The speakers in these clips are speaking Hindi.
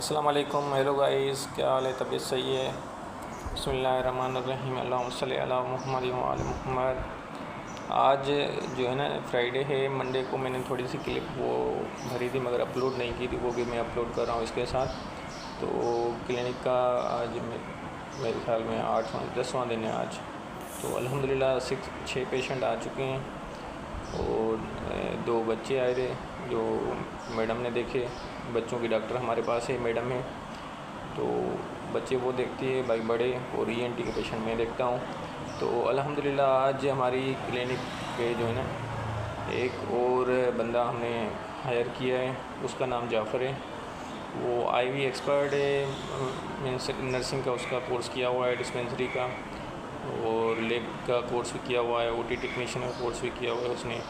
अस्सलाम वालेकुम। हेलो गाइस, क्या हाल है? तबीयत सही है? बिस्मिल्लाहिर्रहमानिर्रहीम। अल्लाहुम्मा सल्ली अला मुहम्मद व आले मुहम्मद। आज जो है ना फ्राइडे है, मंडे को मैंने थोड़ी सी क्लिप वो भरी थी मगर अपलोड नहीं की थी, वो भी मैं अपलोड कर रहा हूँ इसके साथ। तो क्लिनिक का आज मेरे ख्याल में 8वां 10वां दिन है आज। तो अल्हम्दुलिल्लाह 6 पेशेंट आ चुके हैं और 2 बच्चे आए थे जो मैडम ने देखे। बच्चों की डॉक्टर हमारे पास है, मैडम है, तो बच्चे वो देखती है, भाई बड़े और ईएनटी के पेशेंट मैं देखता हूँ। तो अल्हम्दुलिल्लाह आज हमारी क्लिनिक पे जो है ना एक और बंदा हमने हायर किया है, उसका नाम जाफ़र है। वो आईवी एक्सपर्ट है, मीन्स नर्सिंग का उसका कोर्स किया हुआ है, डिस्पेंसरी का और लैब का कोर्स भी किया हुआ है, ओटी टेक्नीशियन का कोर्स भी किया हुआ है उसने।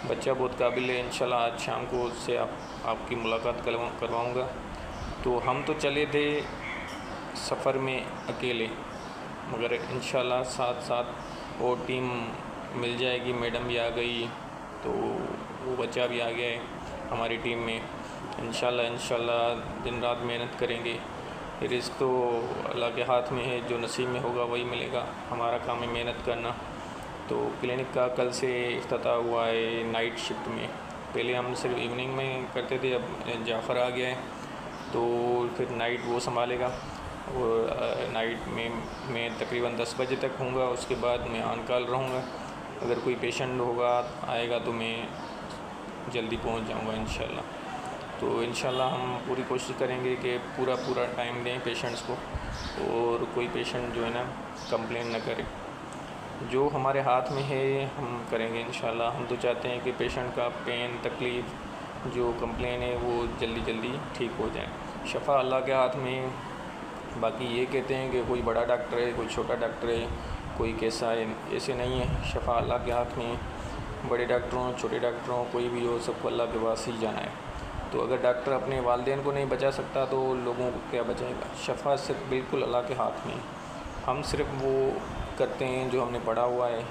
बच्चा बहुत काबिल है। इंशाल्लाह आज शाम को उससे आपकी मुलाकात करवाऊँगा। तो हम तो चले थे सफ़र में अकेले, मगर इंशाल्लाह साथ साथ और टीम मिल जाएगी। मैडम भी आ गई, तो वो बच्चा भी आ गया है हमारी टीम में। इंशाल्लाह दिन रात मेहनत करेंगे। रिज़्क़ तो अल्लाह के हाथ में है, जो नसीब में होगा वही मिलेगा। हमारा काम है मेहनत करना। तो क्लिनिक का कल से इफ्तिताह हुआ है नाइट शिफ्ट में। पहले हम सिर्फ इवनिंग में करते थे, अब जाफ़र आ गया है तो फिर नाइट वो संभालेगा। और नाइट में मैं तकरीबन 10 बजे तक हूँगा, उसके बाद मैं ऑन कॉल रहूँगा। अगर कोई पेशेंट होगा आएगा तो मैं जल्दी पहुँच जाऊँगा इंशाल्लाह। तो इंशाल्लाह हम पूरी कोशिश करेंगे कि पूरा टाइम दें पेशेंट्स को और कोई पेशेंट जो है ना कंप्लेन न करे। जो हमारे हाथ में है हम करेंगे इंशाल्लाह। हम तो चाहते हैं कि पेशेंट का पेन तकलीफ़ जो कंप्लेन है वो जल्दी ठीक हो जाए। शफ़ा अल्लाह के हाथ में। बाकी ये कहते हैं कि कोई बड़ा डॉक्टर है, कोई छोटा डॉक्टर है, कोई कैसा है, ऐसे नहीं है। शफ़ा अल्लाह के हाथ में। बड़े डॉक्टरों छोटे डॉक्टरों कोई भी हो, सबको अल्लाह के पास ही जाना है। तो अगर डॉक्टर अपने वालिदैन को नहीं बचा सकता तो लोगों को क्या बचाएगा? शफ़ा सिर्फ बिल्कुल अल्लाह के हाथ में। हम सिर्फ वो करते हैं जो हमने पढ़ा हुआ है,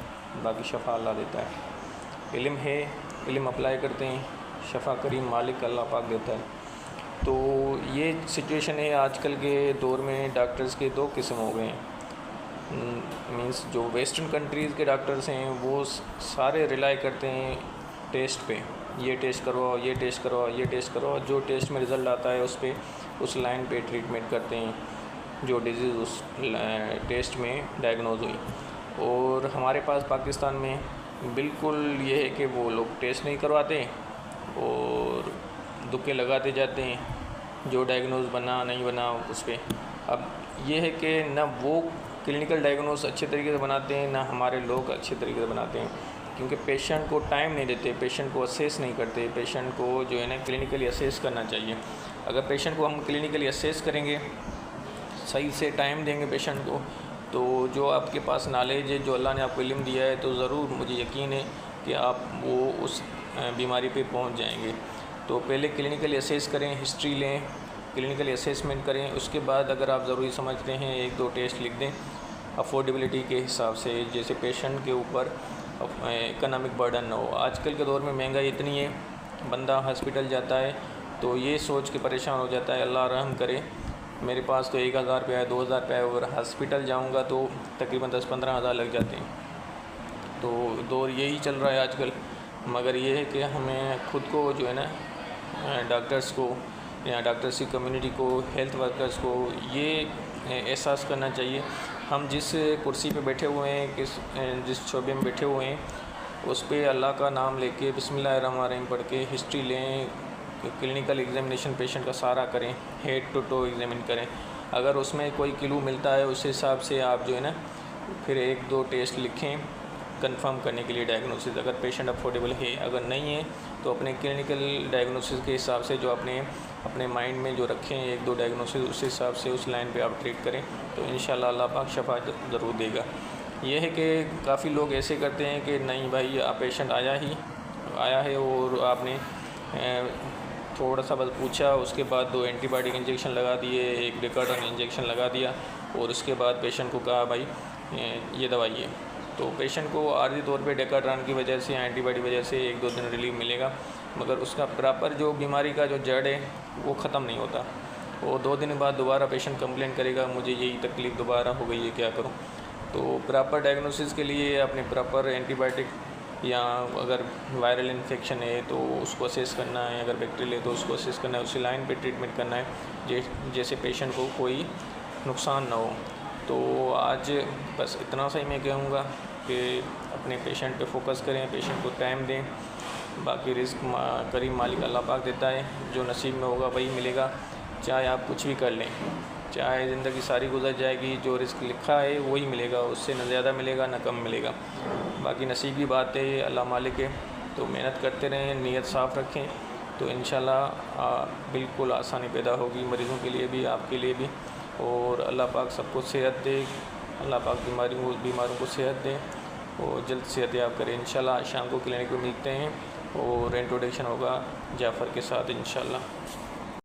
बाकी शफ़ा अल्लाह देता है। इल्म है, इल्म अप्लाई करते हैं, शफ़ा करीम मालिक अल्लाह पाक देता है। तो ये सिचुएशन है आजकल के दौर में। डॉक्टर्स के 2 किस्म हो गए हैं। मींस जो वेस्टर्न कंट्रीज़ के डॉक्टर्स हैं वो सारे रिलाई करते हैं टेस्ट पे। ये टेस्ट करवाओ, ये टेस्ट करवाओ, ये टेस्ट करवाओ, जो टेस्ट में रिज़ल्ट आता है उस पर उस लाइन पे ट्रीटमेंट करते हैं जो डिज़ीज़ उस टेस्ट में डायग्नोज हुई। और हमारे पास पाकिस्तान में बिल्कुल ये है कि वो लोग टेस्ट नहीं करवाते और दुक्के लगाते जाते हैं, जो डायग्नोज बना नहीं बना उस पर। अब ये है कि ना वो क्लिनिकल डायग्नोज अच्छे तरीके से बनाते हैं, ना हमारे लोग अच्छे तरीके से बनाते हैं, क्योंकि पेशेंट को टाइम नहीं देते, पेशेंट को असेस नहीं करते। पेशेंट को जो है ना क्लिनिकली असेस करना चाहिए। अगर पेशेंट को हम क्लिनिकली असेस करेंगे, सही से टाइम देंगे पेशेंट को, तो जो आपके पास नॉलेज है, जो अल्लाह ने आपको इल्म दिया है, तो ज़रूर मुझे यकीन है कि आप वो उस बीमारी पे पहुंच जाएंगे। तो पहले क्लिनिकली असेस करें, हिस्ट्री लें, क्लिनिकली असेसमेंट करें। उसके बाद अगर आप ज़रूरी समझते हैं 1-2 टेस्ट लिख दें अफोर्डेबिलिटी के हिसाब से, जैसे पेशेंट के ऊपर इकोनॉमिक बर्डन ना हो। आजकल के दौर में महंगाई इतनी है, बंदा हॉस्पिटल जाता है तो ये सोच के परेशान हो जाता है अल्लाह रहम करे, मेरे पास तो 1000 रुपया है, 2000 रुपया है, और हॉस्पिटल जाऊंगा तो तकरीबन 10-15 हज़ार लग जाते हैं। तो दौर यही चल रहा है आजकल। मगर ये है कि हमें ख़ुद को जो है ना डॉक्टर्स को या डॉक्टर्स की कम्युनिटी को, हेल्थ वर्कर्स को ये एहसास करना चाहिए हम जिस कुर्सी पे बैठे हुए हैं, जिस शोबे में बैठे हुए हैं, उस पर अल्लाह का नाम लेके बिस्मिल्लाहिर्रहमानिर्रहीम पढ़ के हिस्ट्री लें, क्लिनिकल एग्जामिनेशन पेशेंट का सारा करें, हेड टू टो एग्जामिन करें। अगर उसमें कोई क्लू मिलता है उस हिसाब से आप जो है ना फिर 1-2 टेस्ट लिखें कंफर्म करने के लिए डायग्नोसिस, अगर पेशेंट अफोर्डेबल है। अगर नहीं है तो अपने क्लिनिकल डायग्नोसिस के हिसाब से जो अपने माइंड में जो रखें 1-2 डायग्नोसिस, उस हिसाब से उस लाइन पे आप ट्रीट करें, तो इंशाल्लाह अल्लाह पाक शफा ज़रूर देगा। यह है कि काफ़ी लोग ऐसे करते हैं कि नहीं भाई आप पेशेंट आया है और आपने थोड़ा सा बस पूछा, उसके बाद 2 एंटीबायोटिक इंजेक्शन लगा दिए, 1 डेकार्टन इंजेक्शन लगा दिया और उसके बाद पेशेंट को कहा भाई ये दवाई है। तो पेशेंट को आर्जी तौर पे डेकार्टन की वजह से, एंटीबायोटिक वजह से 1-2 दिन रिलीफ मिलेगा, मगर उसका प्रॉपर जो बीमारी का जो जड़ है वो ख़त्म नहीं होता। और 2 दिन बाद दोबारा पेशेंट कंप्लेंट करेगा मुझे यही तकलीफ़ दोबारा हो गई है, क्या करूँ। तो प्रॉपर डायग्नोसिस के लिए अपने प्रॉपर एंटीबायोटिक, या अगर वायरल इन्फेक्शन है तो उसको असेस करना है, अगर बैक्टीरियल है तो उसको असेस करना है, उसी लाइन पे ट्रीटमेंट करना है जैसे पेशेंट को कोई नुकसान ना हो। तो आज बस इतना सा ही मैं कहूँगा कि अपने पेशेंट पे फोकस करें, पेशेंट को टाइम दें। बाकी रिस्क करीम मालिक अल्लाह पाक देता है, जो नसीब में होगा वही मिलेगा। चाहे आप कुछ भी कर लें, चाहे ज़िंदगी सारी गुजर जाएगी, जो रिस्क लिखा है वही मिलेगा, उससे न ज़्यादा मिलेगा न कम मिलेगा। बाकी नसीब की बात है, अल्लाह मालिक है। तो मेहनत करते रहें, नीयत साफ़ रखें, तो इंशाल्लाह बिल्कुल आसानी पैदा होगी मरीज़ों के लिए भी, आपके लिए भी। और अल्लाह पाक सबको सेहत दे, अल्लाह पाक बीमारों को सेहत दे और जल्द सेहत याब करें। इंशाल्लाह शाम को क्लिनिक में मिलते हैं और इंट्रोडक्शन होगा जाफ़र के साथ इंशाल्लाह।